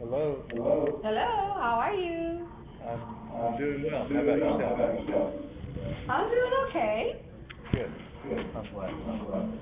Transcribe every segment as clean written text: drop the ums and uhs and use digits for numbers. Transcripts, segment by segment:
Hello. Hello, how are you? I'm doing well. How about yourself? I'm doing okay. Good. I'm glad.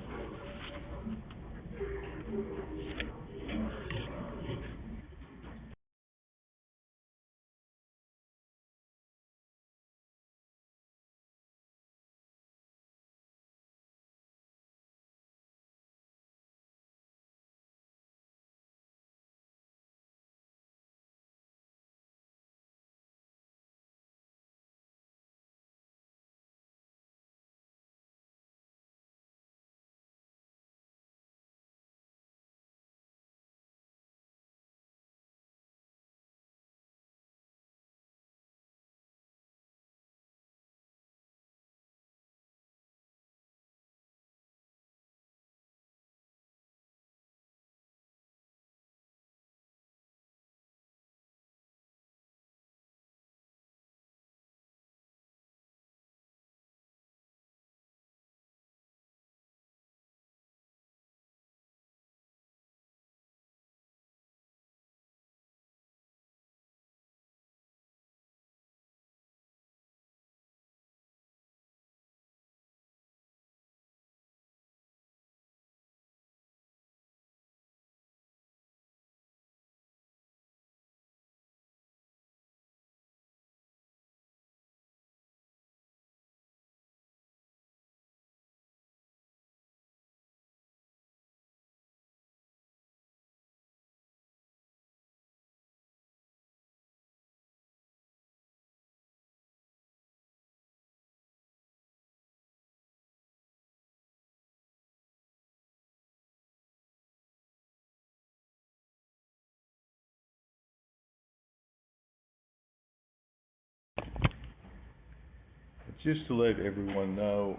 Just to let everyone know,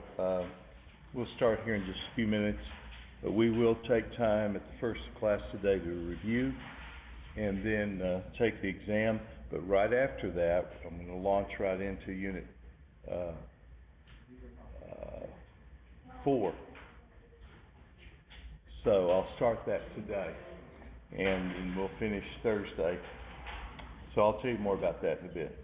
we'll start here in just a few minutes, but we will take time at the first class today to review and then take the exam. But right after that, I'm going to launch right into Unit uh, 4. So I'll start that today, and we'll finish Thursday. So I'll tell you more about that in a bit.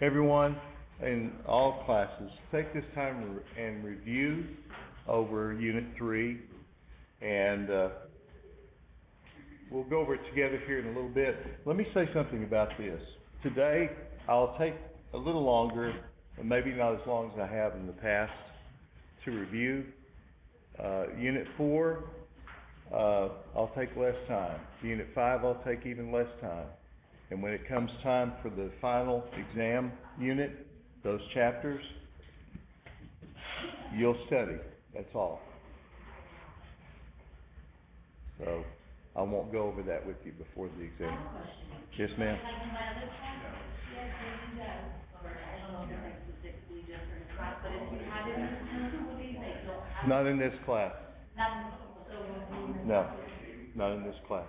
everyone in all classes, take this time and review over Unit 3, and we'll go over it together here in a little bit. Let me say something about this. Today, I'll take a little longer, and maybe not as long as I have in the past, to review. Unit 4, I'll take less time. Unit 5, I'll take even less time. And when it comes time for the final exam unit, those chapters, you'll study. That's all. So, I won't go over that with you before the exam. Yes, ma'am? Not in this class. No, not in this class.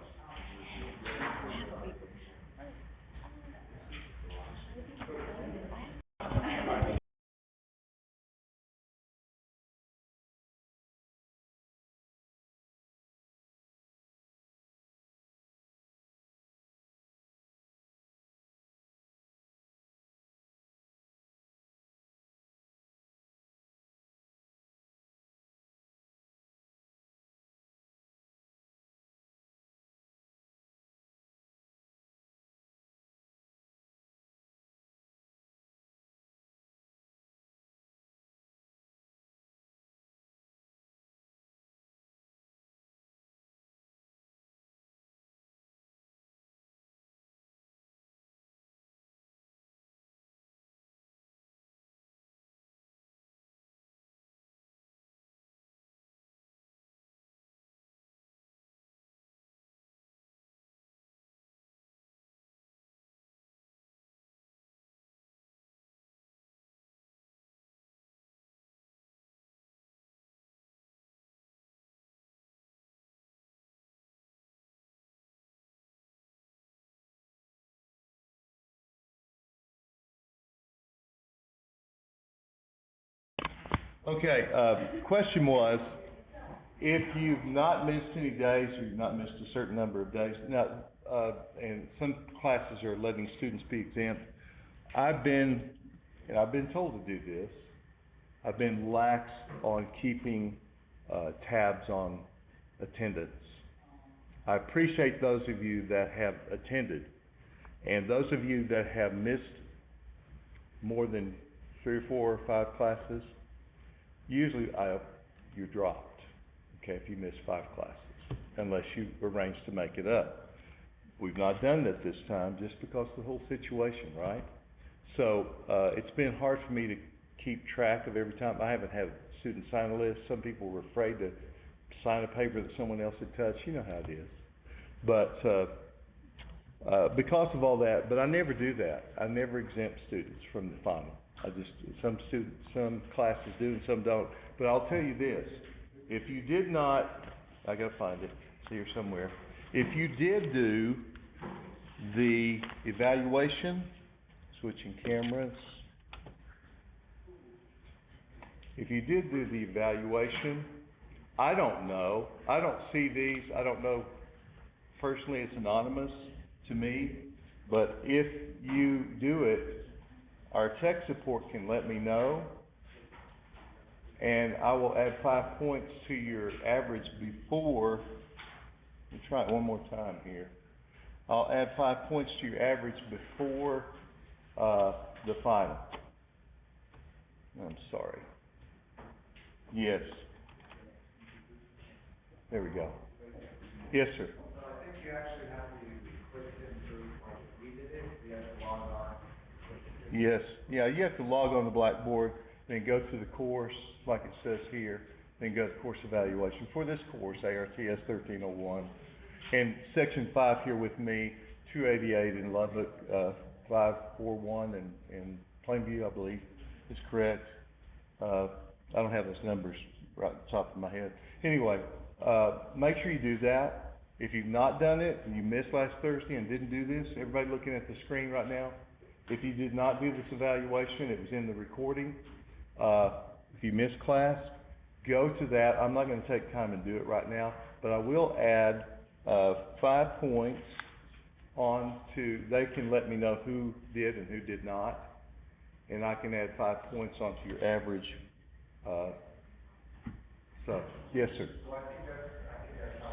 Okay, question was, if you've not missed any days, or you've not missed a certain number of days, now, and some classes are letting students be exempt, I've been told to do this, I've been lax on keeping tabs on attendance. I appreciate those of you that have attended, and those of you that have missed more than 3 or 4 or 5 classes, usually you're dropped, okay, if you miss 5 classes, unless you arrange to make it up. We've not done that this time just because of the whole situation, right? So it's been hard for me to keep track of every time. I haven't had a student sign a list. Some people were afraid to sign a paper that someone else had touched. You know how it is. But because of all that, but I never do that. I never exempt students from the final. Some classes do and some don't. But I'll tell you this, if you did not, I gotta find it, it's here somewhere. If you did do the evaluation, switching cameras, if you did do the evaluation, I don't know, I don't see these, I don't know, personally it's anonymous to me, but if you do it, our tech support can let me know, and I will add 5 points to your average before, let me try it one more time here. I'll add 5 points to your average before the final. I'm sorry. Yes. There we go. Yes, sir. I think you actually have to click into, like, we did it, you have to log on. Yes, yeah, you have to log on to Blackboard, then go to the course, like it says here, then go to course evaluation for this course, ARTS 1301. And section 5 here with me, 288 in Lubbock, 541 in Plainview, I believe, is correct. I don't have those numbers right at the top of my head. Anyway, make sure you do that. If you've not done it, and you missed last Thursday and didn't do this, everybody looking at the screen right now, if you did not do this evaluation, it was in the recording. If you missed class, go to that. I'm not going to take time and do it right now, but I will add 5 points on to, they can let me know who did and who did not. and I can add 5 points onto your average. So, yes, sir. So I think that's how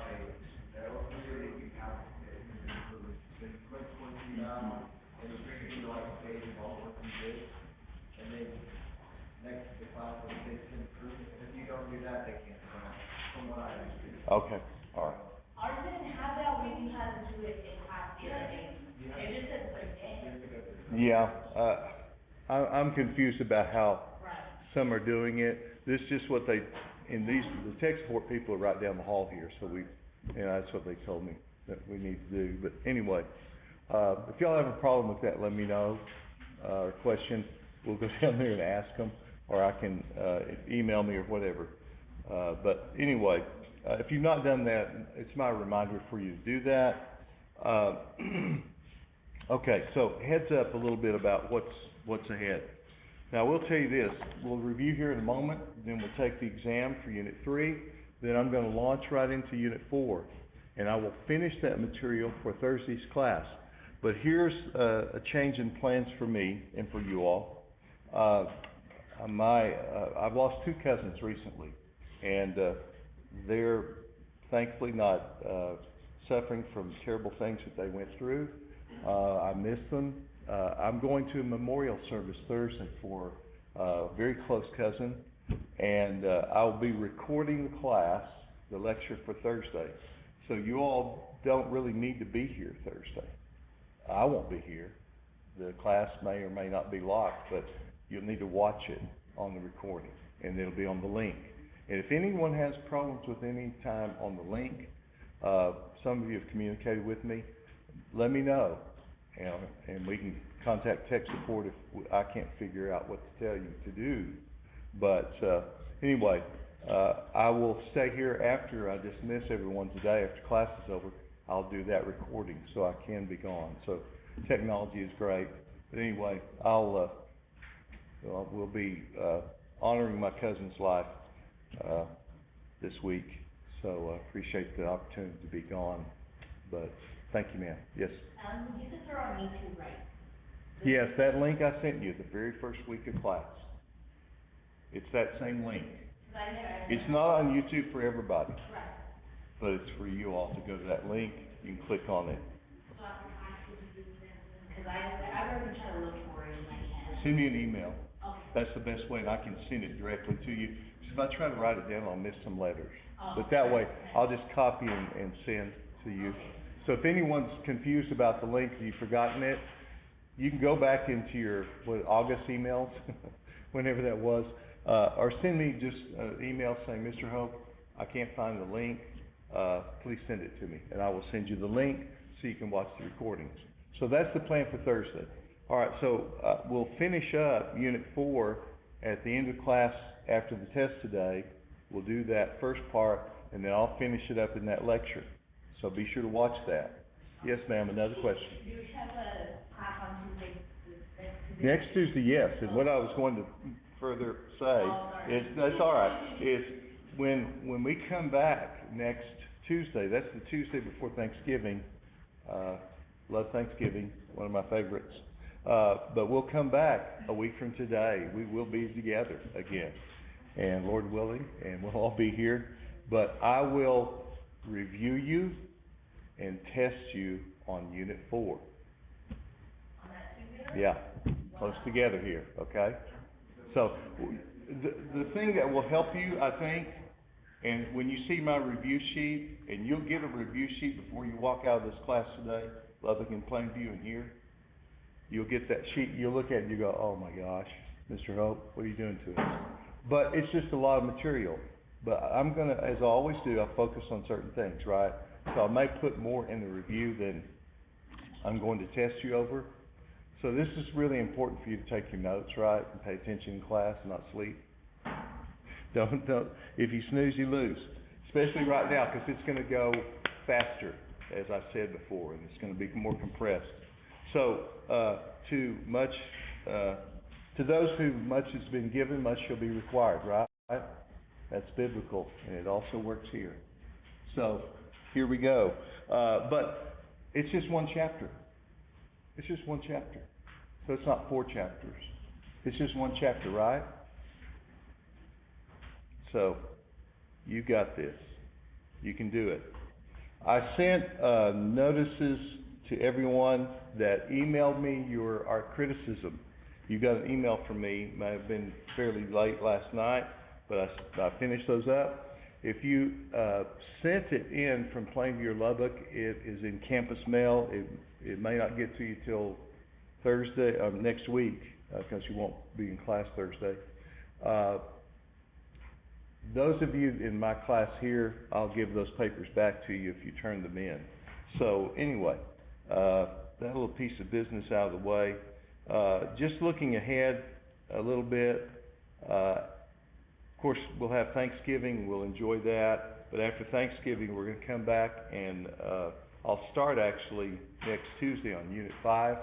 that usually we have it improved. Then click points down, and it'll bring you to like a page of all what you did. And then next to the class, will say to improve, and if you don't do that, they can't come from what I understand. Okay, all right. Ours didn't have that, we had to do it in class the other day. It just said put it in. Yeah, I'm confused about how Right. some are doing it. This is just what they, the tech support people are right down the hall here, so that's what they told me that we need to do. But anyway, if y'all have a problem with that, let me know, or question. We'll go down there and ask them, or I can, email me or whatever. But anyway, if you've not done that, it's my reminder for you to do that. Okay, so heads up a little bit about what's ahead. Now, we'll tell you this, we'll review here in a moment, then we'll take the exam for Unit 3, then I'm gonna launch right into Unit 4, and I will finish that material for Thursday's class. But here's a change in plans for me and for you all. I've lost 2 cousins recently, and they're thankfully not suffering from terrible things that they went through. I miss them. I'm going to a memorial service Thursday for a very close cousin, and I'll be recording the class, the lecture for Thursday. So you all don't really need to be here Thursday. I won't be here. The class may or may not be locked, but you'll need to watch it on the recording, and it'll be on the link. And if anyone has problems with any time on the link, some of you have communicated with me, let me know, and we can contact tech support if I can't figure out what to tell you to do. But anyway, I will stay here after I dismiss everyone today. After class is over, I'll do that recording, so I can be gone. So technology is great. But anyway, we'll be honoring my cousin's life this week. So I appreciate the opportunity to be gone. But thank you, ma'am. Yes? You said they're on YouTube, right? Yes, that link I sent you the very first week of class. It's that same link. It's not on YouTube for everybody, Right. but it's for you all to go to that link. You can click on it. So because I've already been trying to look for it and I can't. Send me an email. Okay. That's the best way, and I can send it directly to you. Because if I try to write it down, I'll miss some letters. Oh, But that way, okay. I'll just copy and send to you. So if anyone's confused about the link and you've forgotten it, you can go back into your, August emails, whenever that was, or send me just an email saying, Mr. Hope, I can't find the link, please send it to me, and I will send you the link so you can watch the recordings. So that's the plan for Thursday. All right, so we'll finish up Unit 4 at the end of class after the test today. We'll do that first part, and then I'll finish it up in that lecture. So be sure to watch that. Yes, ma'am, another question. Do you have a class on Tuesday? Next Tuesday, yes, and what I was going to further say is, that's all right, is when we come back next Tuesday, that's the Tuesday before Thanksgiving, love Thanksgiving, one of my favorites, but we'll come back a week from today. We will be together again, and Lord willing, and we'll all be here, but I will review you and test you on Unit 4. Yeah, close together here, okay? So, the thing that will help you, I think, and when you see my review sheet, and you'll get a review sheet before you walk out of this class today, Lubbock and Plainview and here, you'll get that sheet, you'll look at it and you go, oh my gosh, Mr. Hope, what are you doing to us? But it's just a lot of material. But I'm gonna, as I always do, I'll focus on certain things, right? So I may put more in the review than I'm going to test you over. So this is really important for you to take your notes, right? And pay attention in class and not sleep. Don't, if you snooze, you lose. Especially right now, because it's gonna go faster, as I said before, and it's gonna be more compressed. So, to those who much has been given, much shall be required, right? That's biblical, and it also works here. So, here we go. But it's just one chapter. It's just one chapter. So it's not 4 chapters. It's just one chapter, right? So, you got this. You can do it. I sent, notices to everyone that emailed me our criticism. You got an email from me, might have been fairly late last night, but I finished those up. If you, sent it in from Plainview or Lubbock, it is in campus mail. It may not get to you till Thursday, next week, because you won't be in class Thursday. Those of you in my class here, I'll give those papers back to you if you turn them in. So anyway, that little piece of business out of the way. Just looking ahead a little bit, of course, we'll have Thanksgiving, we'll enjoy that, but after Thanksgiving, we're gonna come back and, I'll start actually next Tuesday on Unit 5.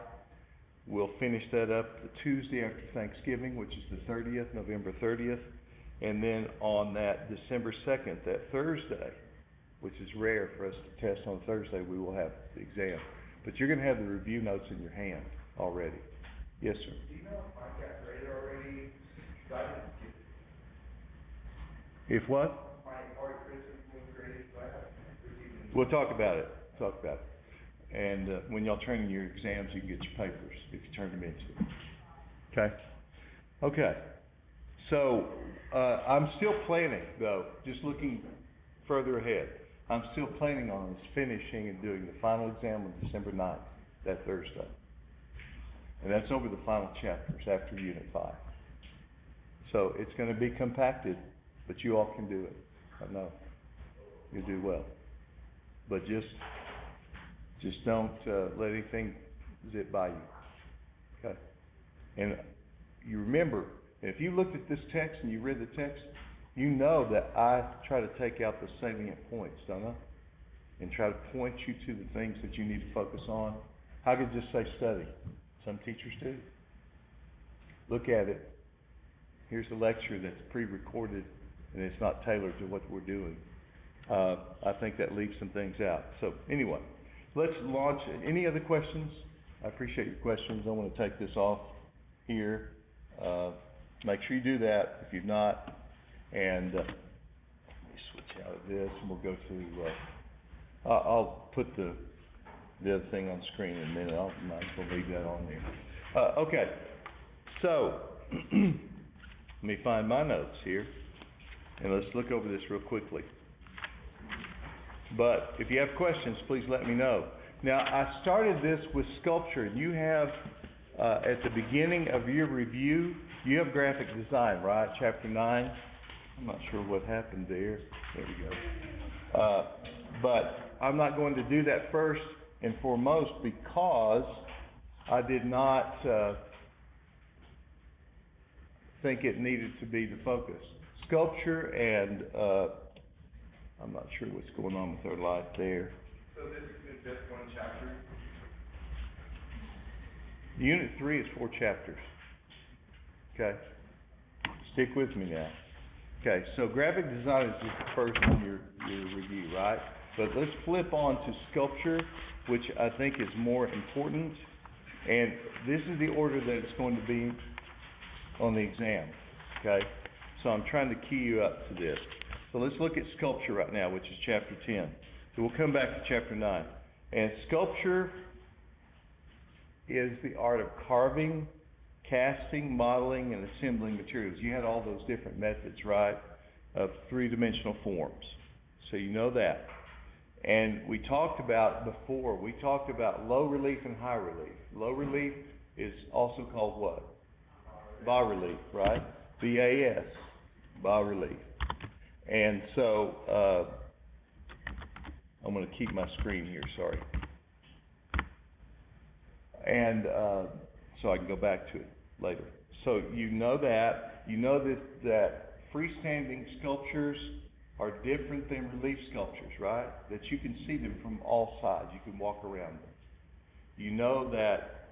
We'll finish that up the Tuesday after Thanksgiving, which is the 30th, November 30th. And then on that December 2nd, that Thursday, which is rare for us to test on Thursday, we will have the exam. But you're gonna have the review notes in your hand already. Yes, sir. Do you know if I got graded already? 'Cause I didn't get If what? my art criticism was graded, so I haven't received any. We'll talk about it, And, when y'all turn in your exams, you can get your papers, if you turn them in to me. Okay? Okay. So, I'm still planning, though, just looking further ahead. I'm still planning on us finishing and doing the final exam on December 9th, that Thursday. And that's over the final chapters after Unit 5. So it's gonna be compacted, but you all can do it. I know. You'll do well. But just don't, let anything zip by you. Okay? And you remember, if you looked at this text and you read the text, you know that I try to take out the salient points, don't I? And try to point you to the things that you need to focus on. How could just say study? Some teachers do. Look at it. Here's a lecture that's pre-recorded and it's not tailored to what we're doing. I think that leaves some things out. So anyway, let's launch. Any other questions? I appreciate your questions. I want to take this off here. Make sure you do that if you've not. And let me switch out of this and we'll go to, I'll put the other thing on screen in a minute. I'll might as well leave that on there. Okay, so let me find my notes here and let's look over this real quickly. But if you have questions, please let me know. Now, I started this with sculpture, and you have, at the beginning of your review, you have graphic design, right? Chapter 9. I'm not sure what happened there. There we go. But I'm not going to do that first and foremost because I did not think it needed to be the focus. Sculpture and I'm not sure what's going on with our light there. So this is just one chapter? Unit 3 is 4 chapters. Okay? Stick with me now. Okay, so graphic design is just the first on your review, right? But let's flip on to sculpture, which I think is more important. And this is the order that it's going to be on the exam. Okay? So I'm trying to key you up to this. So let's look at sculpture right now, which is chapter 10. So we'll come back to chapter 9. And sculpture is the art of carving, casting, modeling, and assembling materials. You had all those different methods, right, of three-dimensional forms. So you know that. And we talked about low relief and high relief. Low relief is also called what? Bas relief, right? BAS, bas relief. And so, I'm going to keep my screen here, sorry. And so I can go back to it later. So you know that freestanding sculptures are different than relief sculptures, right? That you can see them from all sides. You can walk around them. You know that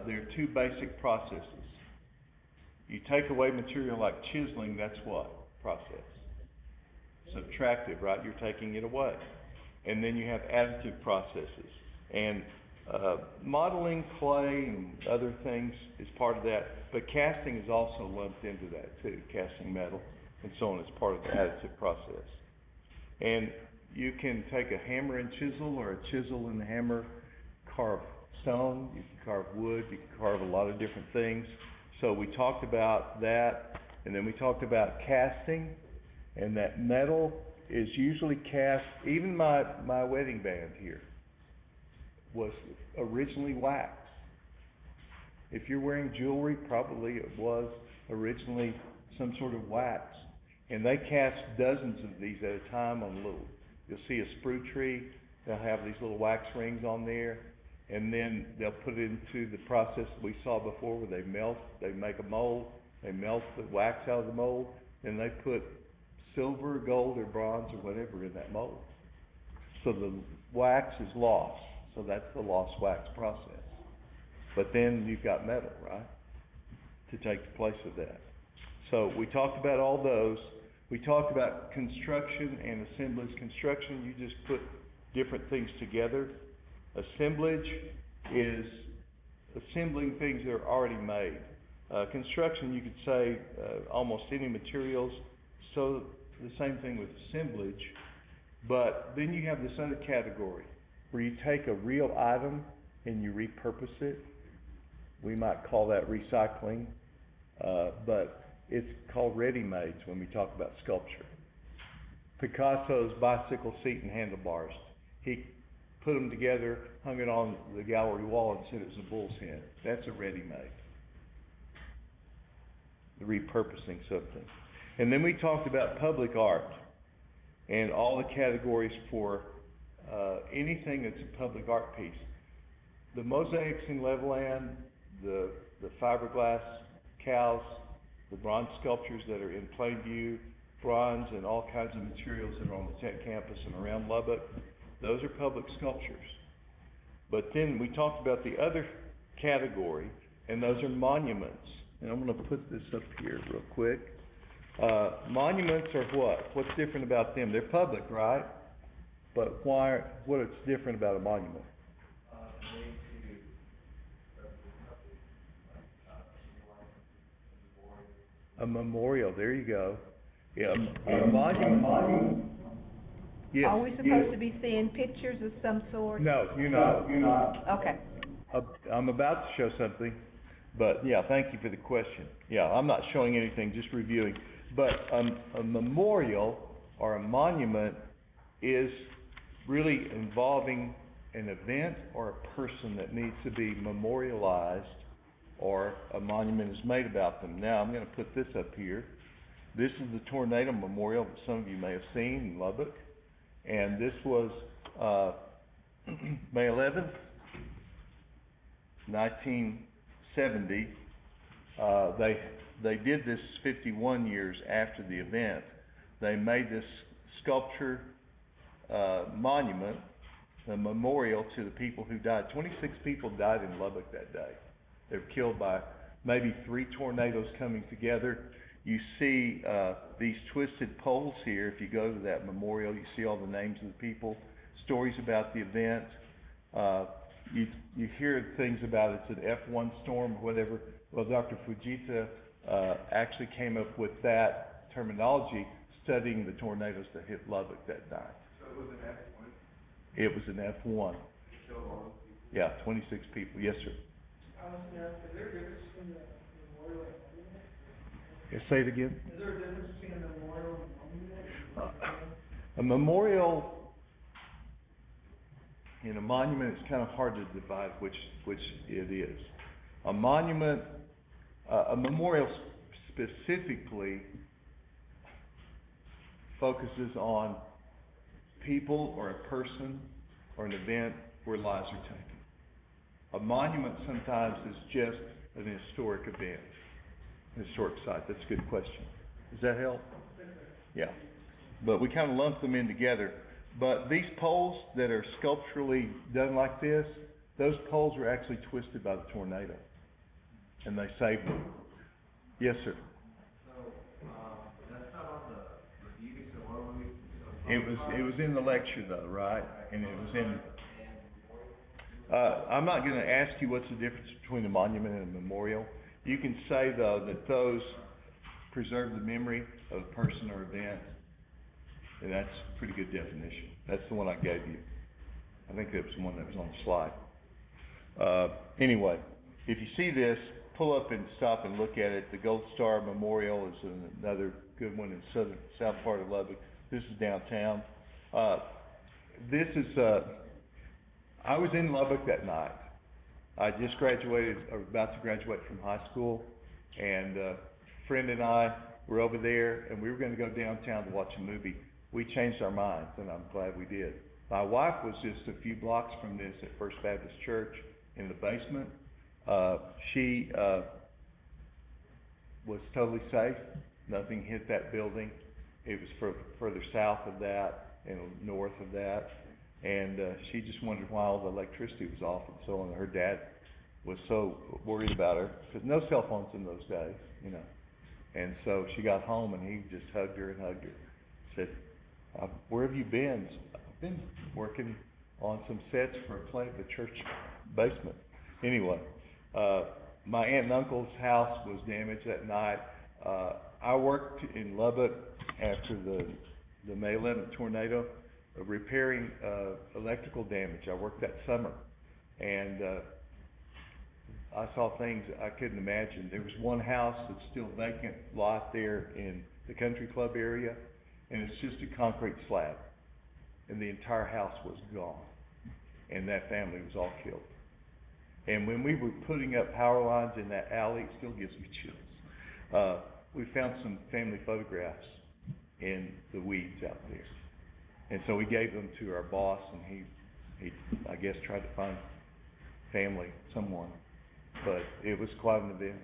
there are two basic processes. You take away material like chiseling, that's what process? Subtractive, right? You're taking it away. And then you have additive processes. And Modeling clay and other things is part of that, but casting is also lumped into that too, casting metal and so on as part of the additive process. And you can take a hammer and chisel or a chisel and hammer, carve stone, you can carve wood, you can carve a lot of different things. So we talked about that, and then we talked about casting, and that metal is usually cast, even my wedding band here was originally wax. If you're wearing jewelry, probably it was originally some sort of wax. And they cast dozens of these at a time on little, you'll see a sprue tree, they'll have these little wax rings on there, and then they'll put it into the process we saw before where they melt, they make a mold, they melt the wax out of the mold, and they put silver, gold, or bronze, or whatever in that mold. So the wax is lost, so that's the lost wax process. But then you've got metal, right, to take the place of that. So we talked about all those. We talked about construction and assemblage. Construction, you just put different things together. Assemblage is assembling things that are already made. Construction, you could say almost any materials. So the same thing with assemblage. But then you have this other category where you take a real item and you repurpose it. We might call that recycling, but it's called ready-mades when we talk about sculpture. Picasso's bicycle seat and handlebars. He put them together, hung it on the gallery wall, and said it was a bull's head. That's a ready-made. The repurposing something. And then we talked about public art and all the categories for anything that's a public art piece. The mosaics in Levelland, the fiberglass cows, the bronze sculptures that are in Plainview, bronze and all kinds of materials that are on the Tech campus and around Lubbock, those are public sculptures. But then we talked about the other category, and those are monuments. And I'm going to put this up here real quick. Monuments are what? What's different about them? They're public, right? But what is different about a monument? A memorial, there you go. Yeah, a monument. Yes. Are we supposed to be seeing pictures of some sort? No, you're not. Okay. I'm about to show something, but yeah, thank you for the question. Yeah, I'm not showing anything, just reviewing. But a memorial or a monument is really involving an event or a person that needs to be memorialized, or a monument is made about them. Now I'm going to put this up here. This is the tornado memorial that some of you may have seen in Lubbock, and this was May 11th, 1970. They did this 51 years after the event. They made this sculpture monument, a memorial to the people who died. 26 people died in Lubbock that day. They were killed by maybe 3 tornadoes coming together. You see these twisted poles here. If you go to that memorial, you see all the names of the people, stories about the event. You hear things about it's an F1 storm or whatever. Well, Dr. Fujita actually came up with that terminology studying the tornadoes that hit Lubbock that night. So it was an F1? It was an F1. So long? Yeah, 26 people. Yes, sir. Is there a difference between the memorial and monument? Yeah, say it again. Is there a difference between a memorial and a monument? A memorial and a monument is kind of hard to divide which it is. A monument, a memorial specifically focuses on people or a person or an event where lives are taken. A monument sometimes is just an historic event, an historic site. That's a good question. Does that help? Yeah. But we kind of lump them in together. But these poles that are sculpturally done like this, those poles were actually twisted by the tornado, and they saved them. Yes, sir. So, that's not on the review, so where were we? It was in the lecture though, right? And it was in. I'm not gonna ask you what's the difference between a monument and a memorial. You can say, though, that those preserve the memory of a person or event, and that's a pretty good definition. That's the one I gave you. I think that was the one that was on the slide. Anyway, if you see this, pull up and stop and look at it. The Gold Star Memorial is another good one in south part of Lubbock. This is downtown. This is, I was in Lubbock that night. I just graduated, or about to graduate from high school, and a friend and I were over there, and we were gonna go downtown to watch a movie. We changed our minds, and I'm glad we did. My wife was just a few blocks from this at First Baptist Church in the basement. She was totally safe. Nothing hit that building. It was further south of that and north of that. And she just wondered why all the electricity was off and so on. Her dad was so worried about her, because no cell phones in those days, you know. And so she got home and he just hugged her and hugged her. Said, where have you been? I've been working on some sets for a play at the church basement. Anyway, my aunt and uncle's house was damaged that night. I worked in Lubbock after the May 11th tornado, repairing electrical damage. I worked that summer, and I saw things I couldn't imagine. There was one house that's still vacant lot there in the country club area, and it's just a concrete slab, and the entire house was gone, and that family was all killed. And when we were putting up power lines in that alley, it still gives me chills. We found some family photographs in the weeds out there. And so we gave them to our boss, and he I guess tried to find family, someone. But it was quite an event.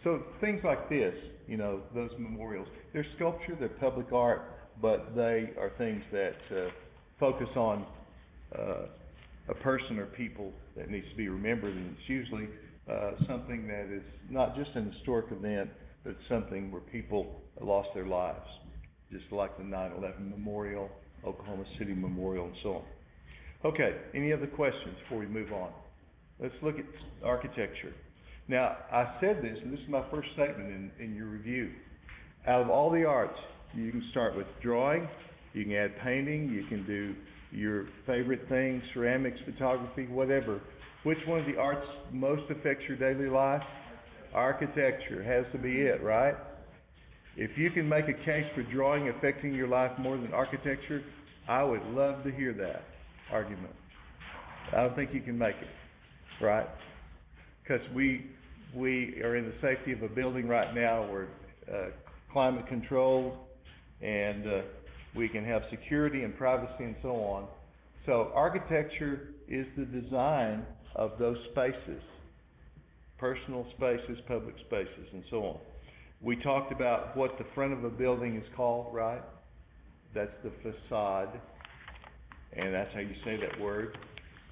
So things like this, you know, those memorials, they're sculpture, they're public art, but they are things that focus on a person or people that needs to be remembered, and it's usually something that is not just an historic event, but it's something where people lost their lives, just like the 9/11 Memorial, Oklahoma City Memorial, and so on. Okay, any other questions before we move on? Let's look at architecture. Now, I said this, and this is my first statement in your review. Out of all the arts, you can start with drawing, you can add painting, you can do your favorite things, ceramics, photography, whatever. Which one of the arts most affects your daily life? Architecture has to be it, right? If you can make a case for drawing affecting your life more than architecture, I would love to hear that argument. I don't think you can make it, right? Because we are in the safety of a building right now. We're climate controlled, and we can have security and privacy and so on. So architecture is the design of those spaces, personal spaces, public spaces, and so on. We talked about what the front of a building is called, right? That's the facade, and that's how you say that word.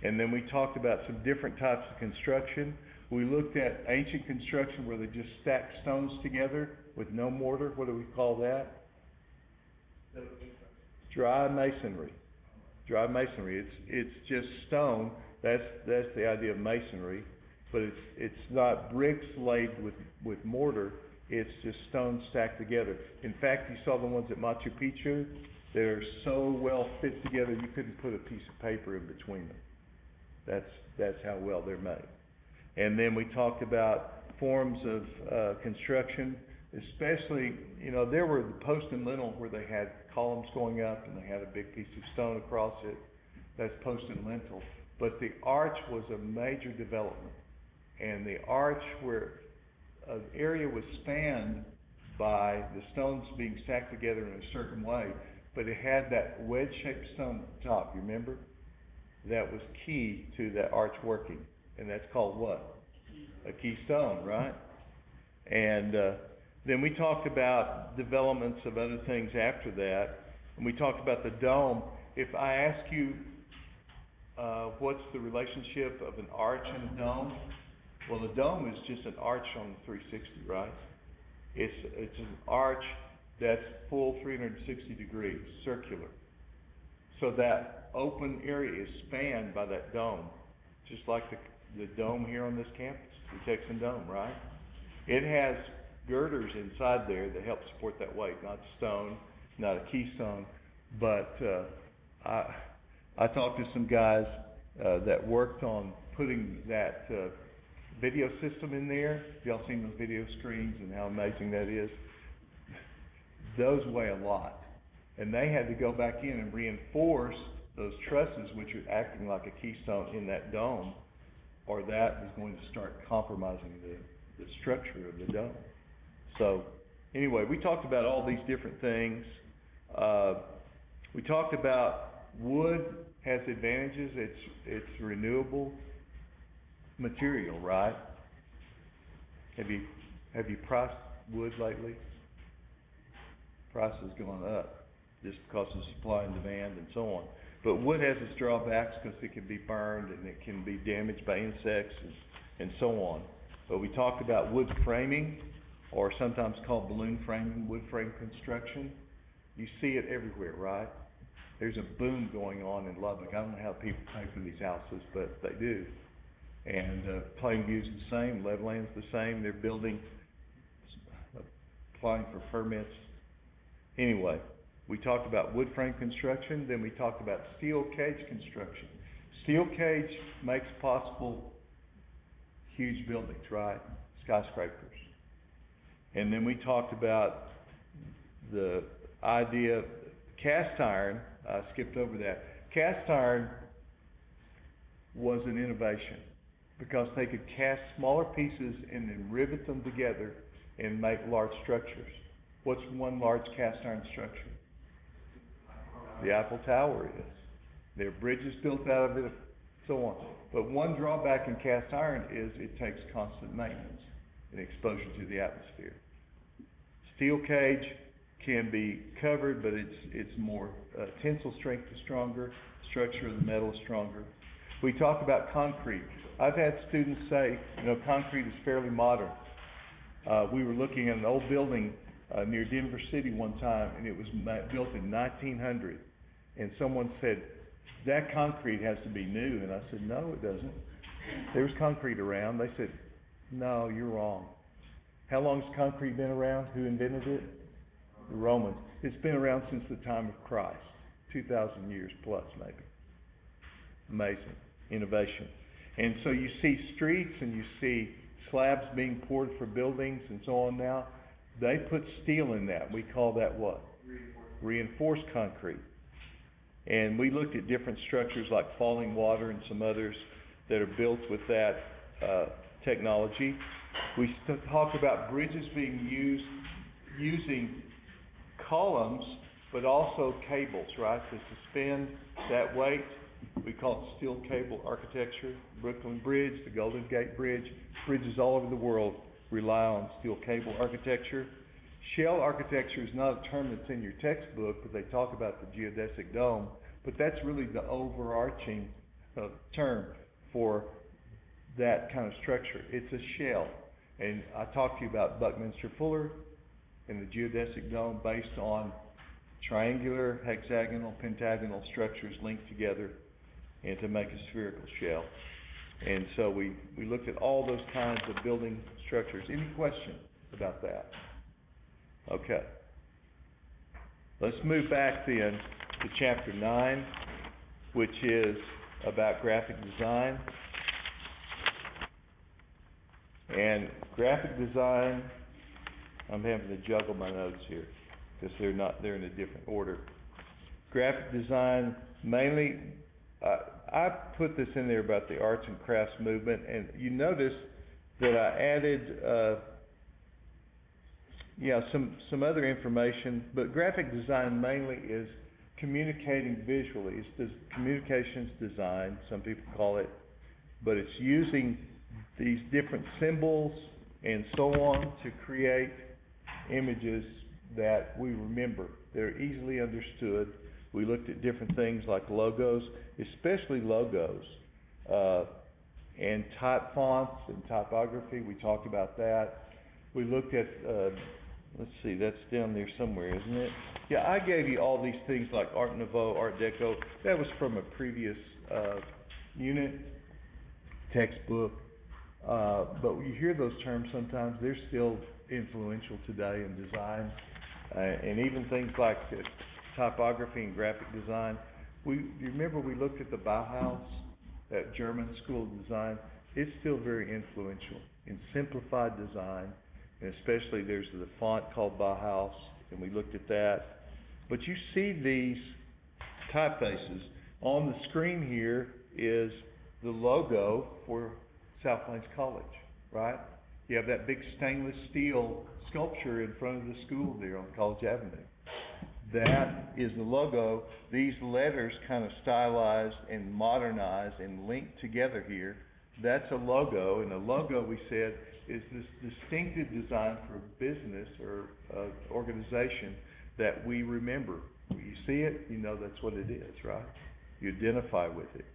And then we talked about some different types of construction. We looked at ancient construction where they just stacked stones together with no mortar. What do we call that? Dry masonry. Dry masonry. It's just stone. That's the idea of masonry, but it's not bricks laid with mortar. It's just stones stacked together. In fact, you saw the ones at Machu Picchu. They're so well fit together you couldn't put a piece of paper in between them. That's how well they're made. And then we talked about forms of construction, especially, you know, there were the post and lintel where they had columns going up and they had a big piece of stone across it. That's post and lintel. But the arch was a major development. And the arch where an area was spanned by the stones being stacked together in a certain way, but it had that wedge-shaped stone at the top, you remember? That was key to that arch working. And that's called what? A keystone, right? And then we talked about developments of other things after that. And we talked about the dome. If I ask you what's the relationship of an arch and a dome? Well, the dome is just an arch on the 360, right? It's an arch that's full 360 degrees, circular. So that open area is spanned by that dome to just like the dome here on this campus, the Texan Dome, right? It has girders inside there that help support that weight, not stone, not a keystone, but, I talked to some guys, that worked on putting that, video system in there. Y'all seen those video screens and how amazing that is? Those weigh a lot. And they had to go back in and reinforce those trusses, which are acting like a keystone in that dome, or that was going to start compromising the structure of the dome. So, anyway, we talked about all these different things. We talked about wood has advantages. It's renewable material, right? Have you priced wood lately? Price has gone up just because of supply and demand and so on. But wood has its drawbacks because it can be burned and it can be damaged by insects and so on. But we talked about wood framing, or sometimes called balloon framing, wood frame construction. You see it everywhere, right? There's a boom going on in Lubbock. I don't know how people pay for these houses, but they do. And Plainview's the same, Levelland's the same. They're building, applying for permits. Anyway, we talked about wood frame construction, then we talked about steel cage construction. Steel cage makes possible huge buildings, right? Skyscrapers. And then we talked about the idea of cast iron. I skipped over that. Cast iron was an innovation because they could cast smaller pieces and then rivet them together and make large structures. What's one large cast iron structure? The Eiffel Tower is. There are bridges built out of it, so on. But one drawback in cast iron is it takes constant maintenance and exposure to the atmosphere. Steel cage can be covered, but it's more, tensile strength is stronger, structure of the metal is stronger. We talk about concrete. I've had students say, concrete is fairly modern. We were looking at an old building near Denver City one time, and it was built in 1900. And someone said, that concrete has to be new. And I said, no, it doesn't. There's concrete around. They said, no, you're wrong. How long has concrete been around? Who invented it? The Romans. It's been around since the time of Christ, 2,000 years plus maybe. Amazing innovation. And so you see streets and you see slabs being poured for buildings and so on now. They put steel in that. We call that what? Reinforced concrete. And we looked at different structures like Falling Water and some others that are built with that technology. We talked about bridges being used using columns, but also cables, right, to suspend that weight. We call it steel cable architecture. Brooklyn Bridge, the Golden Gate Bridge, bridges all over the world rely on steel cable architecture. Shell architecture is not a term that's in your textbook, but they talk about the geodesic dome, but that's really the overarching term for that kind of structure. It's a shell. And I talked to you about Buckminster Fuller and the geodesic dome based on triangular, hexagonal, pentagonal structures linked together and to make a spherical shell. And so we looked at all those kinds of building structures. Any question about that? Okay. Let's move back then to chapter 9, which is about graphic design. And graphic design, I'm having to juggle my notes here because they're in a different order. Graphic design, mainly, I put this in there about the arts and crafts movement, and you notice that I added, some other information, but graphic design mainly is communicating visually. It's communications design, some people call it, but it's using these different symbols and so on to create images that we remember. They're easily understood. We looked at different things like logos, especially logos, and type fonts and typography. We talked about that. We looked at, let's see, that's down there somewhere, isn't it? Yeah, I gave you all these things like Art Nouveau, Art Deco. That was from a previous unit. textbook. But you hear those terms sometimes, they're still influential today in design. And even things like typography and graphic design. You remember we looked at the Bauhaus, that German school of design? It's still very influential in simplified design, and especially there's the font called Bauhaus, and we looked at that. But you see these typefaces. On the screen here is the logo for South Plains College, right? You have that big stainless steel sculpture in front of the school there on College Avenue. That is the logo. These letters kind of stylized and modernized and linked together here. That's a logo, and a logo, we said, is this distinctive design for a business or organization that we remember. When you see it, you know that's what it is, right? You identify with it.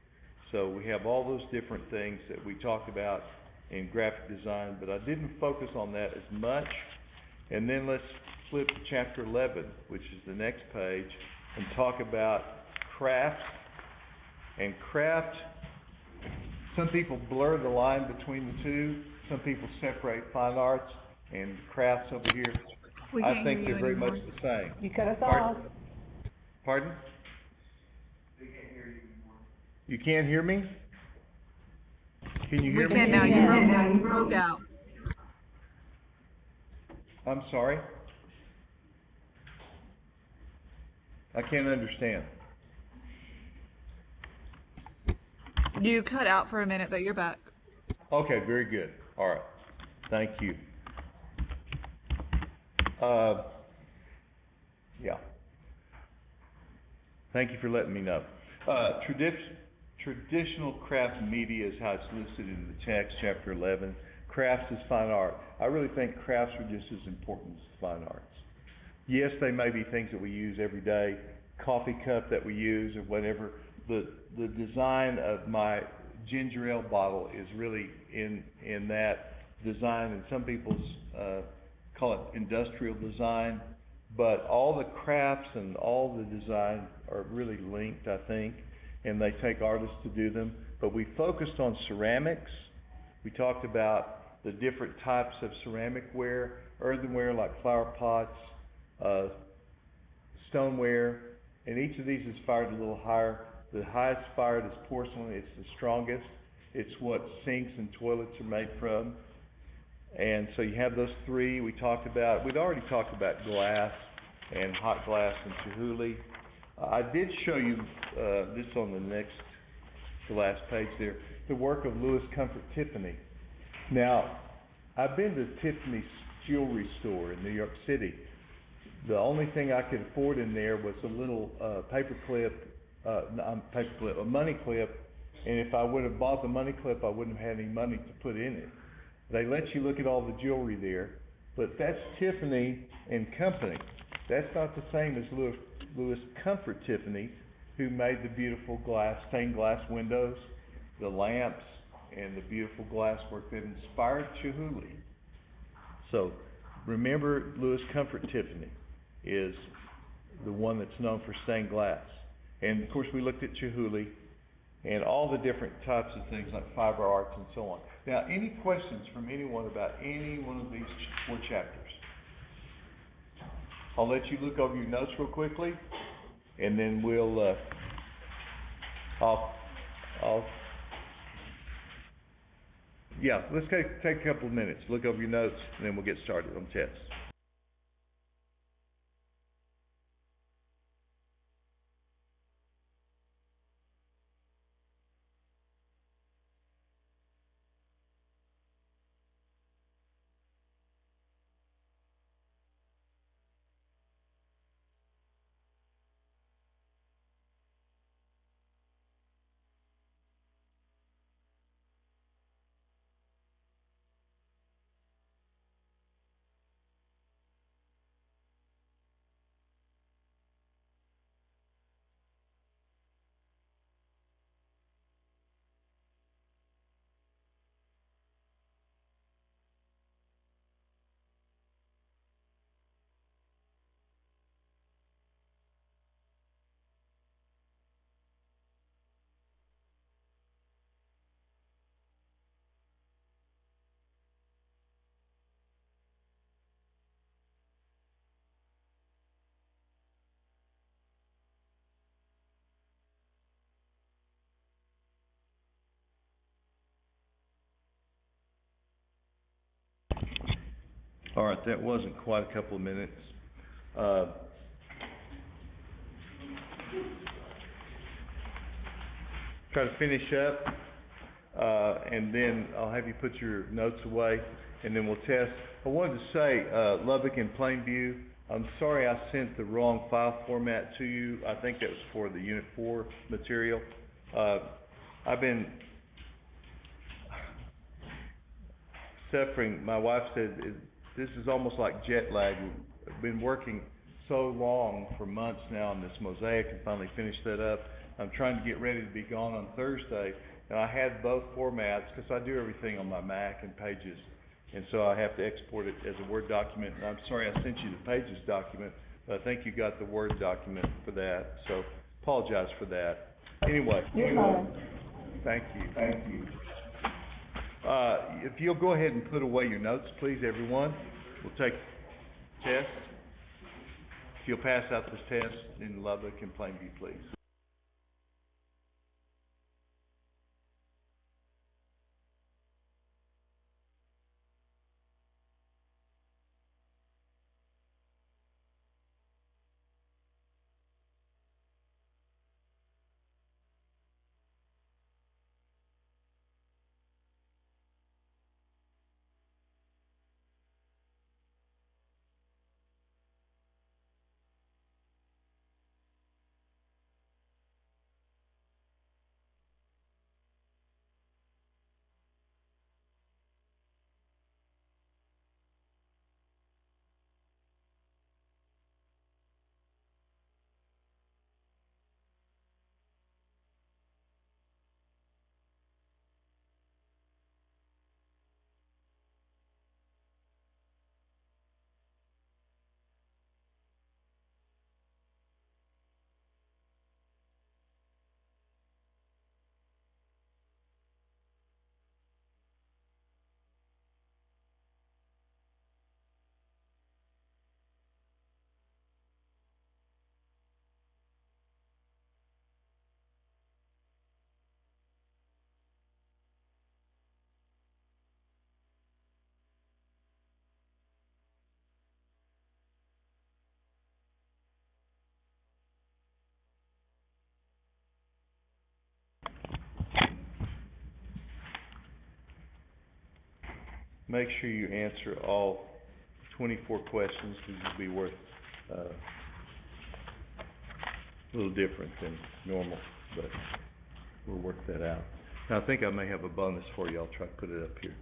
So we have all those different things that we talked about in graphic design, but I didn't focus on that as much. And then let's flip to chapter 11, which is the next page, and talk about craft. And craft, some people blur the line between the two. Some people separate fine arts and crafts over here. We I can't think hear they're you very much anymore. the same. You cut us Pardon? off. Pardon? They can't hear you anymore. You can't hear me? Can you hear We me? can now, you broke out. I'm sorry? I can't understand. You cut out for a minute, but you're back. Okay, very good. All right. Thank you. Yeah. Thank you for letting me know. Traditional craft media is how it's listed in the text, chapter 11. Crafts is fine art. I really think crafts are just as important as fine arts. Yes, they may be things that we use every day, coffee cup that we use or whatever. The design of my ginger ale bottle is really in that design, and some people call it industrial design. But all the crafts and all the design are really linked, I think, and they take artists to do them. But we focused on ceramics. We talked about the different types of ceramic ware, earthenware like flower pots, stoneware, and each of these is fired a little higher. The highest fired is porcelain. It's the strongest. It's what sinks and toilets are made from. And so you have those three. We'd already talked about glass and hot glass and Chihuly. I did show you this on the last page there, the work of Louis Comfort Tiffany. Now, I've been to Tiffany's jewelry store in New York City. The only thing I could afford in there was a little a money clip, and if I would have bought the money clip, I wouldn't have had any money to put in it. They let you look at all the jewelry there, but that's Tiffany and Company. That's not the same as Louis Comfort Tiffany, who made the beautiful stained glass windows, the lamps, and the beautiful glass work that inspired Chihuly. So remember, Louis Comfort Tiffany is the one that's known for stained glass. And of course we looked at Chihuly and all the different types of things like fiber arts and so on. Now, any questions from anyone about any one of these 4 chapters? I'll let you look over your notes real quickly, and then let's take a couple of minutes, look over your notes, and then we'll get started on tests. All right, that wasn't quite a couple of minutes. Uh, Try to finish up, and then I'll have you put your notes away, and then we'll test. I wanted to say, Lubbock and Plainview, I'm sorry I sent the wrong file format to you. I think that was for the Unit 4 material. I've been suffering. My wife said, this is almost like jet lag. We've been working so long for months now on this mosaic and finally finished that up. I'm trying to get ready to be gone on Thursday, and I had both formats because I do everything on my Mac and Pages, and so I have to export it as a Word document. And I'm sorry I sent you the Pages document, but I think you got the Word document for that, so apologize for that. Anyway, thank you. If you'll go ahead and put away your notes, please, everyone. We'll take tests. If you'll pass out this test in Lubbock and Plainview, please. Make sure you answer all 24 questions. These will be worth a little different than normal, but we'll work that out. Now, I think I may have a bonus for you. I'll try to put it up here.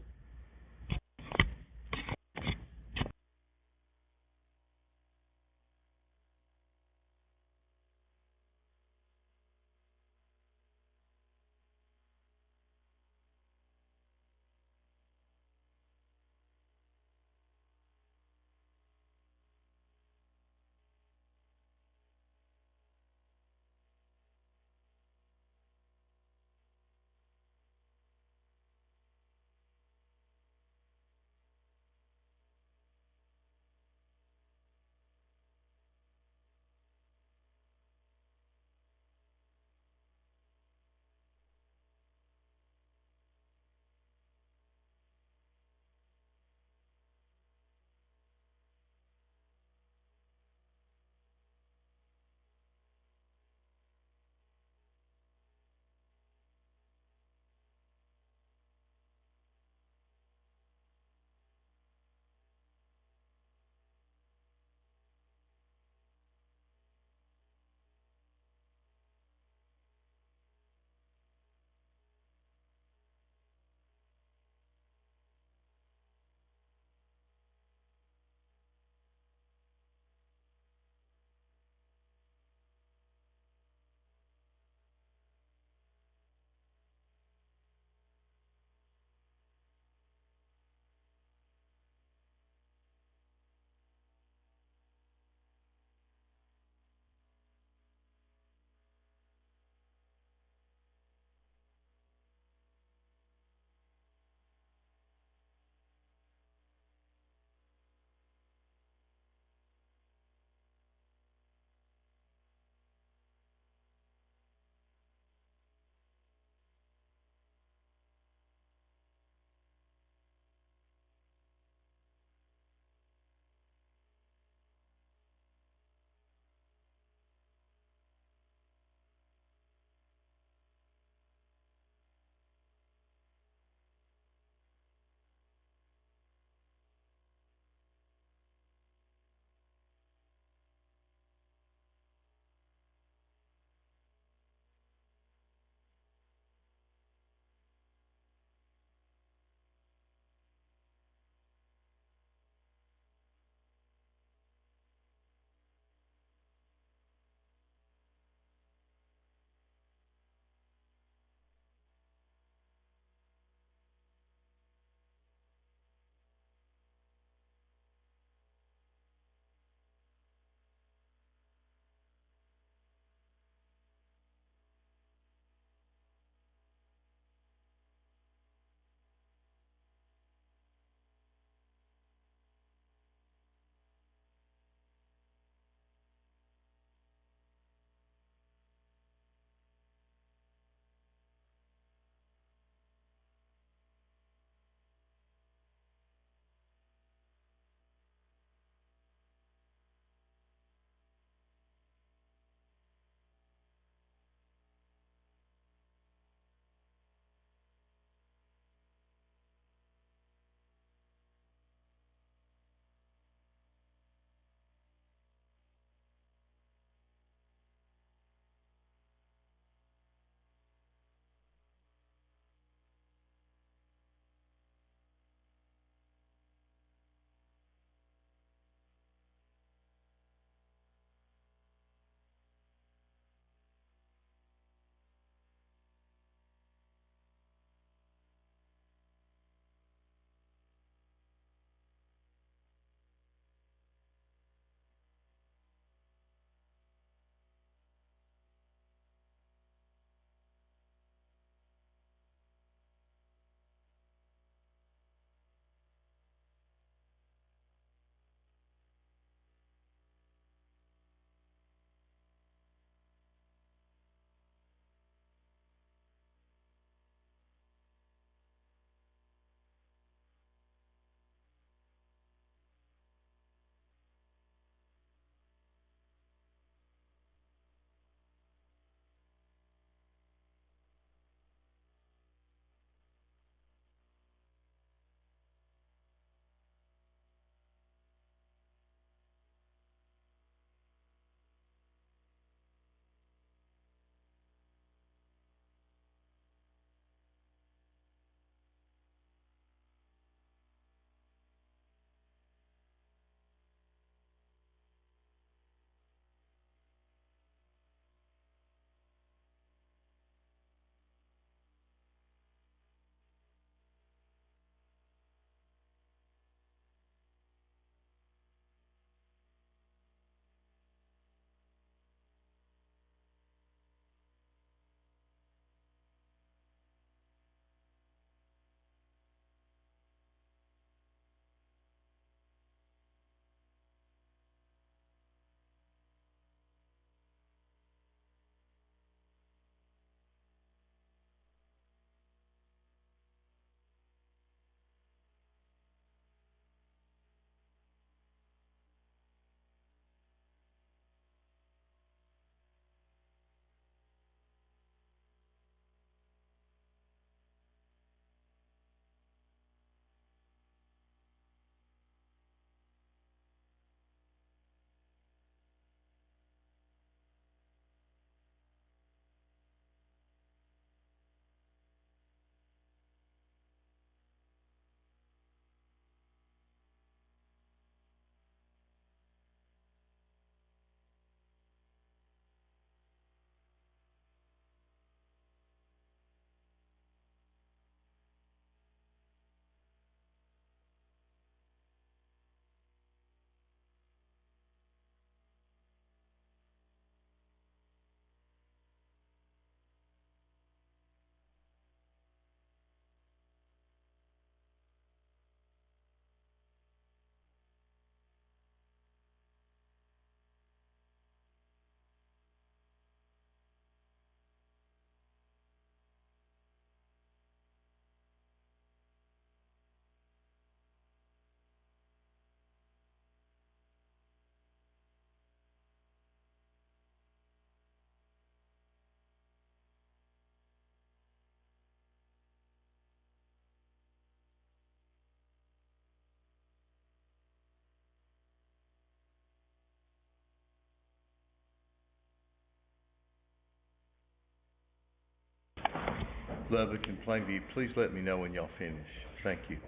Lubbock and Plainview, please let me know when y'all finish. Thank you.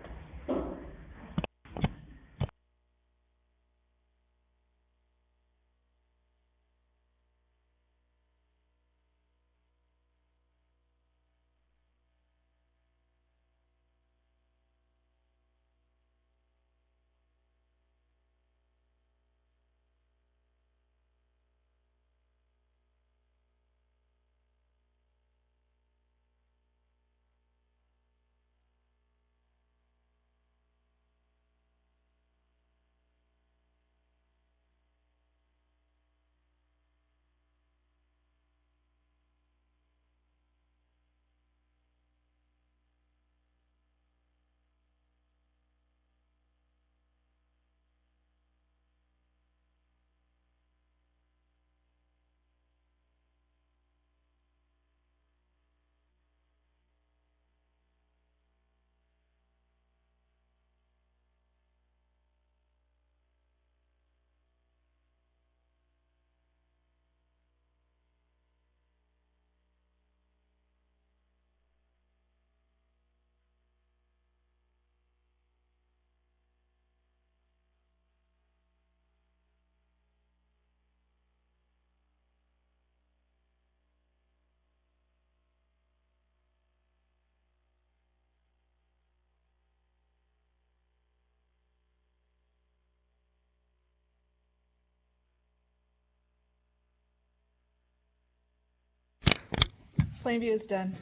Plainview is done.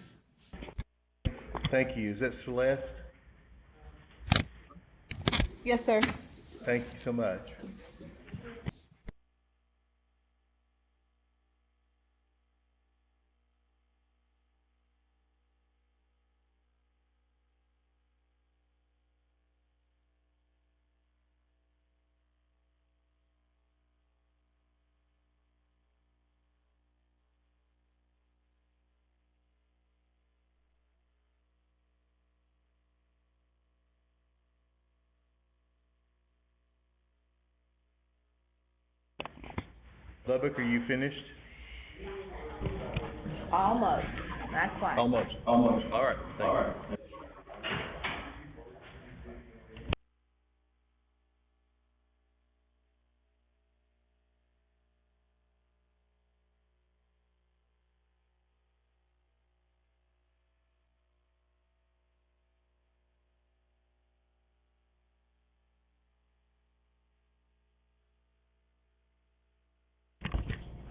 Thank you. Is that Celeste? Yes, sir. Thank you so much. Lubbock, are you finished? Almost, not quite. Almost. All right. Thank you.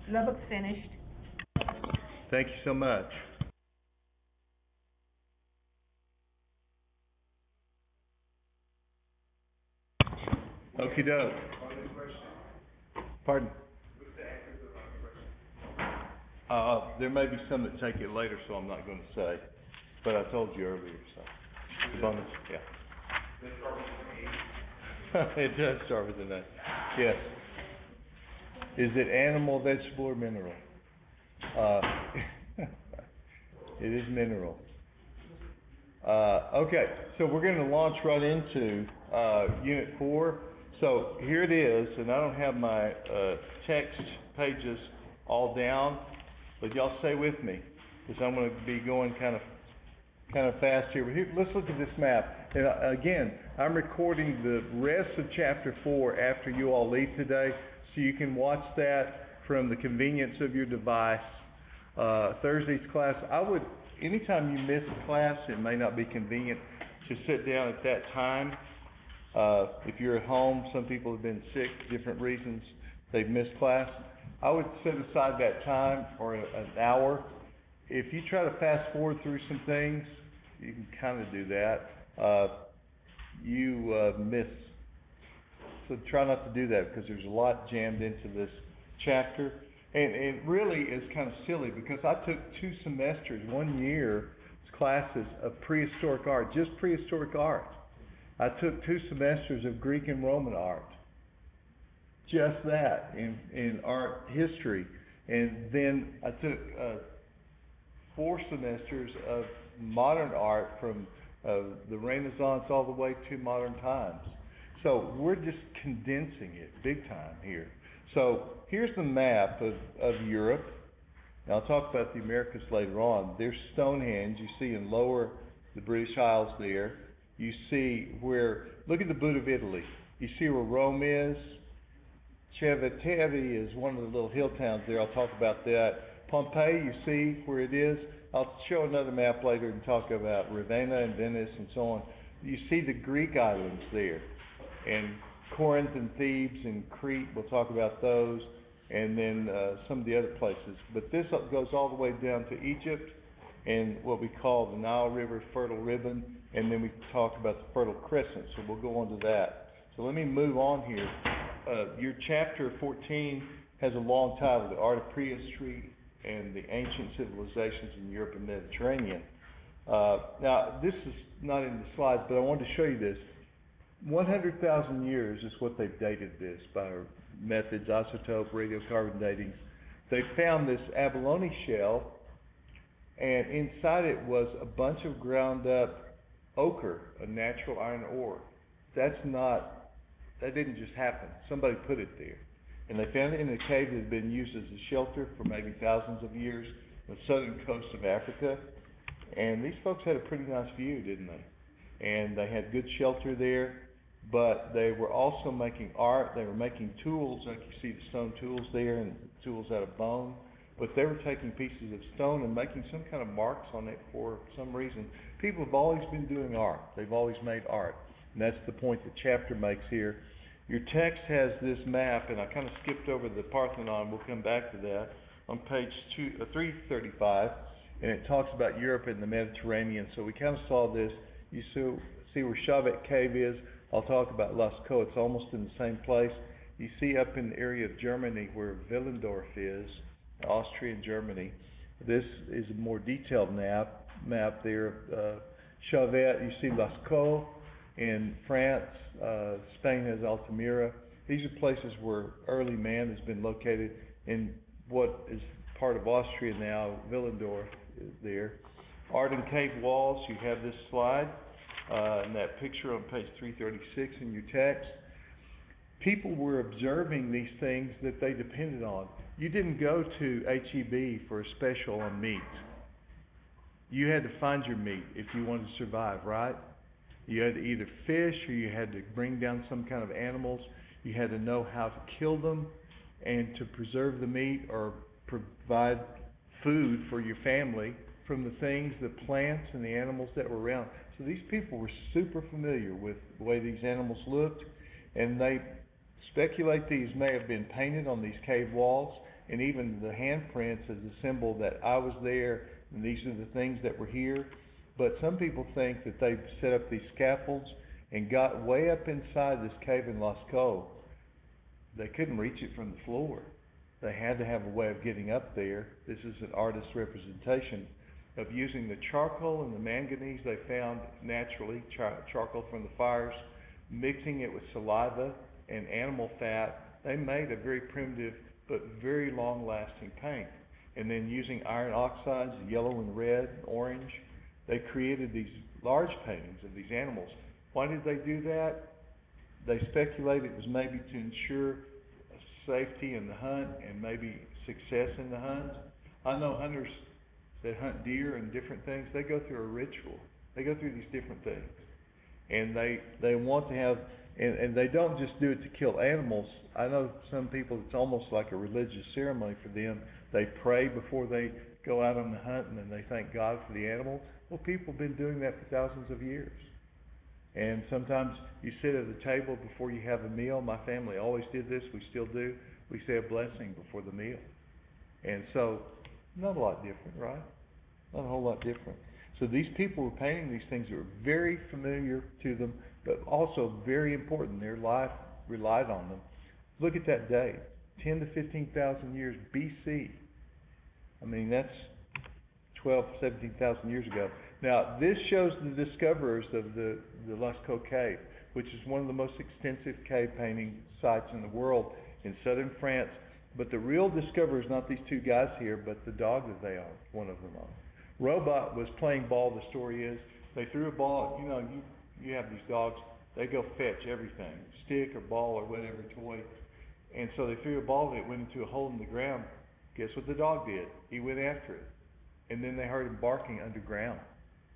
Lubbock's finished. Thank you so much. Okey doke. Pardon? There may be some that take it later, so I'm not gonna say, but I told you earlier, so. The bonus, yeah. It does start with an A, yes. Is it animal, vegetable, or mineral? It is mineral. Okay, so we're gonna launch right into, Unit 4. So here it is, and I don't have my, text pages all down, but y'all stay with me, because I'm gonna be going kind of fast here. But here, let's look at this map. And again, I'm recording the rest of Chapter 4 after you all leave today, so you can watch that from the convenience of your device. Thursday's class, anytime you miss a class, it may not be convenient to sit down at that time. If you're at home, some people have been sick, different reasons, they've missed class. I would set aside that time, or an hour. If you try to fast forward through some things, you can kind of do that. You miss. So try not to do that, because there's a lot jammed into this chapter. And it really is kind of silly, because I took 2 semesters, 1 year, classes of prehistoric art, just prehistoric art. I took 2 semesters of Greek and Roman art. Just that, in art history. And then I took 4 semesters of modern art from the Renaissance all the way to modern times. So we're just condensing it big time here. So here's the map of Europe. Now, I'll talk about the Americas later on. There's Stonehenge, you see in lower, the British Isles there. You see where, look at the boot of Italy. You see where Rome is. Civitavecchia is one of the little hill towns there, I'll talk about that. Pompeii, you see where it is. I'll show another map later and talk about Ravenna and Venice and so on. You see the Greek islands there. And Corinth and Thebes and Crete, we'll talk about those. And then some of the other places. But this goes all the way down to Egypt and what we call the Nile River Fertile Ribbon, and then we talk about the Fertile Crescent, so we'll go on to that. So let me move on here. Your chapter 14 has a long title, The Art of Prehistory and the Ancient Civilizations in Europe and Mediterranean. Now, this is not in the slides, but I wanted to show you this. 100,000 years is what they've dated this by methods, isotope, radiocarbon datings. They found this abalone shell, and inside it was a bunch of ground up ochre, a natural iron ore. That didn't just happen. Somebody put it there. And they found it in a cave that had been used as a shelter for maybe thousands of years on the southern coast of Africa. And these folks had a pretty nice view, didn't they? And they had good shelter there. But they were also making art, they were making tools, like you see the stone tools there, and tools out of bone. But they were taking pieces of stone and making some kind of marks on it for some reason. People have always been doing art. They've always made art. And that's the point the chapter makes here. Your text has this map, and I kind of skipped over the Parthenon, we'll come back to that, on page 335, and it talks about Europe and the Mediterranean. So we kind of saw this. You see where Chauvet Cave is. I'll talk about Lascaux. It's almost in the same place. You see up in the area of Germany where Willendorf is, Austria and Germany. This is a more detailed map there. Chauvet, you see Lascaux in France. Spain has Altamira. These are places where early man has been located. In what is part of Austria now, Willendorf is there. Art and cave walls, you have this slide. And that picture on page 336 in your text. People were observing these things that they depended on. You didn't go to H-E-B for a special on meat. You had to find your meat if you wanted to survive, right? You had to either fish or you had to bring down some kind of animals. You had to know how to kill them and to preserve the meat or provide food for your family from the things, the plants and the animals that were around. So these people were super familiar with the way these animals looked, and they speculate these may have been painted on these cave walls, and even the handprints as a symbol that I was there, and these are the things that were here. But some people think that they set up these scaffolds and got way up inside this cave in Lascaux. They couldn't reach it from the floor. They had to have a way of getting up there. This is an artist's representation of using the charcoal and the manganese they found naturally, charcoal from the fires, mixing it with saliva and animal fat. They made a very primitive but very long-lasting paint. And then using iron oxides, yellow and red, orange, they created these large paintings of these animals. Why did they do that? They speculated it was maybe to ensure safety in the hunt and maybe success in the hunt. I know hunters that hunt deer and different things, they go through a ritual. They go through these different things. And they want to have, and they don't just do it to kill animals. I know some people, it's almost like a religious ceremony for them. They pray before they go out on the hunt and then they thank God for the animal. Well, people have been doing that for thousands of years. And sometimes you sit at a table before you have a meal. My family always did this. We still do. We say a blessing before the meal. And so, not a lot different, right? Not a whole lot different. So these people were painting these things that were very familiar to them, but also very important. Their life relied on them. Look at that date, 10 to 15,000 years BC. I mean, that's 12, 17,000 years ago. Now, this shows the discoverers of the Lascaux Cave, which is one of the most extensive cave painting sites in the world in southern France. But the real discoverer is not these two guys here, but the dog that they own, one of them owned. Robot was playing ball, the story is. They threw a ball, you know, you have these dogs, they go fetch everything, stick or ball or whatever toy. And so they threw a ball and it went into a hole in the ground. Guess what the dog did? He went after it. And then they heard him barking underground.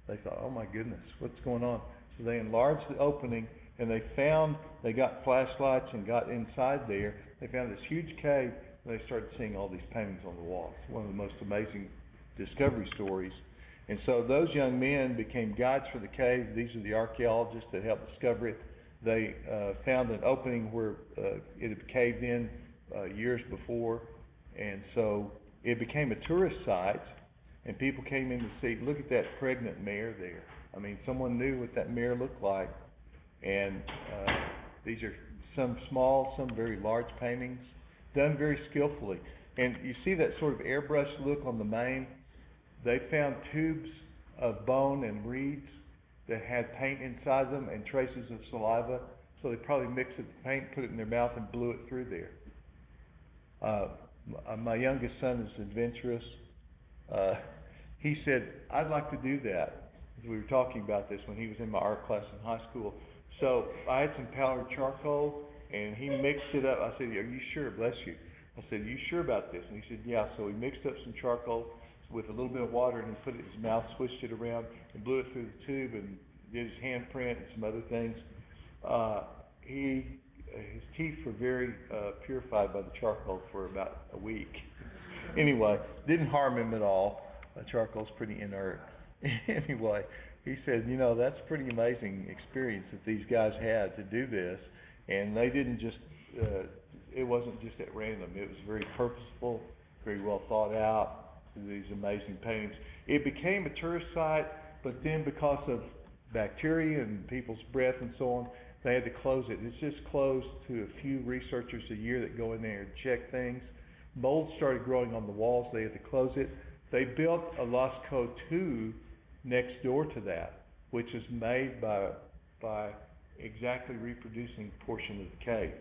They thought, oh my goodness, what's going on? So they enlarged the opening and they got flashlights and got inside there. They found this huge cave and they started seeing all these paintings on the walls. One of the most amazing discovery stories. And so those young men became guides for the cave. These are the archaeologists that helped discover it. They found an opening where it had caved in years before. And so it became a tourist site. And people came in to see, look at that pregnant mare there. I mean, someone knew what that mare looked like. And these are some small, some very large paintings, done very skillfully. And you see that sort of airbrushed look on the mane. They found tubes of bone and reeds that had paint inside them and traces of saliva. So they probably mixed the paint, put it in their mouth, and blew it through there. My youngest son is adventurous. He said, I'd like to do that. We were talking about this when he was in my art class in high school. So I had some powdered charcoal, and he mixed it up. I said, are you sure? Bless you. I said, you sure about this? And he said, yeah. So he mixed up some charcoal with a little bit of water, and he put it in his mouth, swished it around, and blew it through the tube, and did his handprint and some other things. His teeth were very purified by the charcoal for about a week. Anyway, didn't harm him at all. Charcoal's pretty inert. Anyway, he said, you know, that's a pretty amazing experience that these guys had to do this. And they didn't just, it wasn't just at random. It was very purposeful, very well thought out, these amazing paintings. It became a tourist site, but then because of bacteria and people's breath and so on, they had to close it. It's just closed to a few researchers a year that go in there and check things. Mold started growing on the walls. They had to close it. They built a Lascaux 2 next door to that, which is made by exactly reproducing a portion of the cave.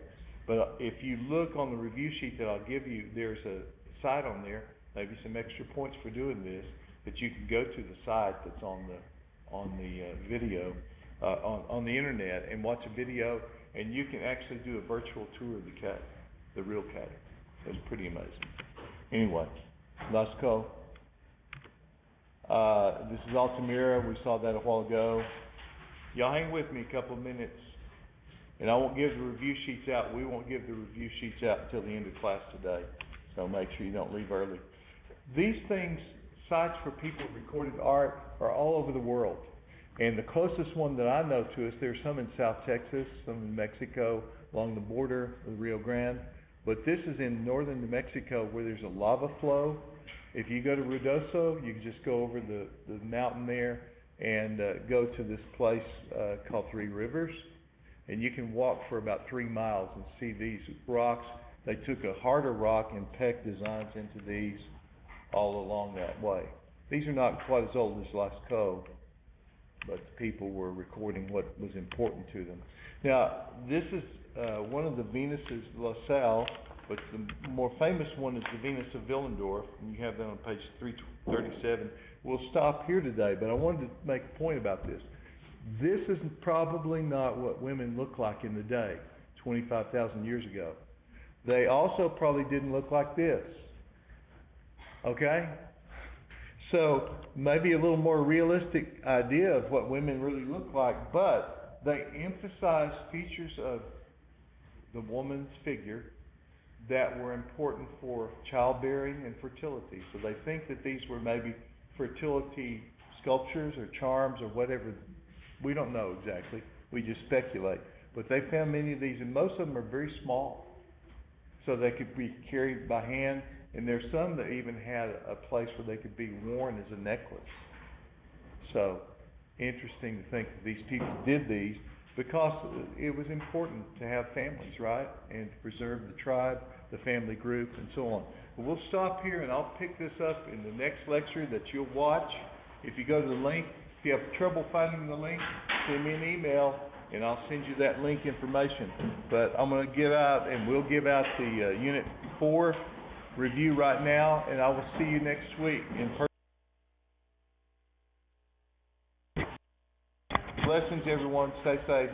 But if you look on the review sheet that I'll give you, there's a site on there, maybe some extra points for doing this, that you can go to the site that's on the video, on the internet, and watch a video, and you can actually do a virtual tour of the cave, the real cave. It's pretty amazing. Anyway, Lascaux. This is Altamira. We saw that a while ago. Y'all hang with me a couple of minutes, and I won't give the review sheets out. We won't give the review sheets out until the end of class today, so make sure you don't leave early. These things, sites for people who recorded art, are all over the world. And the closest one that I know to us, there's some in South Texas, some in Mexico, along the border of the Rio Grande. But this is in northern New Mexico where there's a lava flow. If you go to Ruidoso, you can just go over the mountain there and go to this place called Three Rivers. And you can walk for about 3 miles and see these rocks. They took a harder rock and pecked designs into these all along that way. These are not quite as old as Lascaux, but the people were recording what was important to them. Now, this is one of the Venuses, La Salle, but the more famous one is the Venus of Willendorf, and you have that on page 337. We'll stop here today, but I wanted to make a point about this. This is probably not what women looked like in the day, 25,000 years ago. They also probably didn't look like this. Okay? So maybe a little more realistic idea of what women really look like, but they emphasize features of the woman's figure that were important for childbearing and fertility. So they think that these were maybe fertility sculptures or charms or whatever. We don't know exactly. We just speculate. But they found many of these, and most of them are very small. So they could be carried by hand, and there's some that even had a place where they could be worn as a necklace. So interesting to think that these people did these because it was important to have families, right? And to preserve the tribe, the family group, and so on. But we'll stop here, and I'll pick this up in the next lecture that you'll watch. If you go to the link, if you have trouble finding the link, send me an email, and I'll send you that link information. But I'm going to give out, and we'll give out the Unit 4 review right now, and I will see you next week in person. Blessings, everyone. Stay safe.